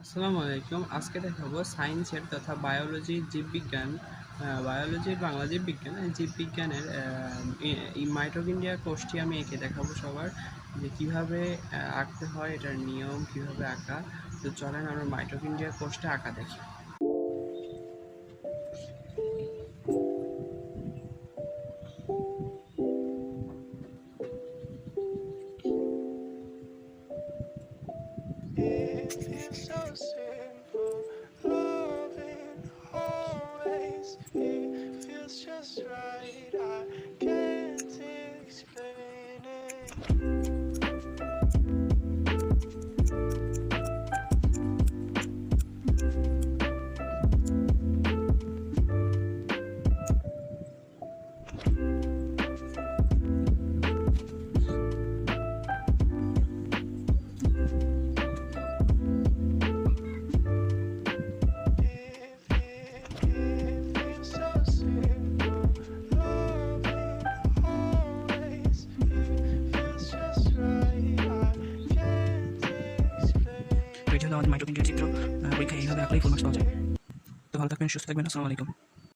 আসসালামু আলাইকুম। আজকে দেখাবো সায়েন্সের তথা বায়োলজির জীববিজ্ঞান, বায়োলজির বাংলা জীববিজ্ঞান, জীববিজ্ঞানের এই মাইটোকন্ড্রিয়া কোষটি আমি এঁকে দেখাবো সবার, যে কীভাবে আঁকতে হয়, এটার নিয়ম কীভাবে আঁকা। তো চলেন আমরা মাইটোকন্ড্রিয়া কোষটা আঁকা দেখি। It feels so simple, loving always. It feels just right. I can't explain it. It feels so simple, loving always. It feels just right. I can't explain. তো এটা হলো আমাদের মাইটোকন্ড্রিয়ার চিত্র। পরীক্ষায় এইভাবে আঁকলেই ফুল মার্কস পাওয়া যায়। তো ভালো থাকবেন, সুস্থ থাকবেন। আসসালামু আলাইকুম।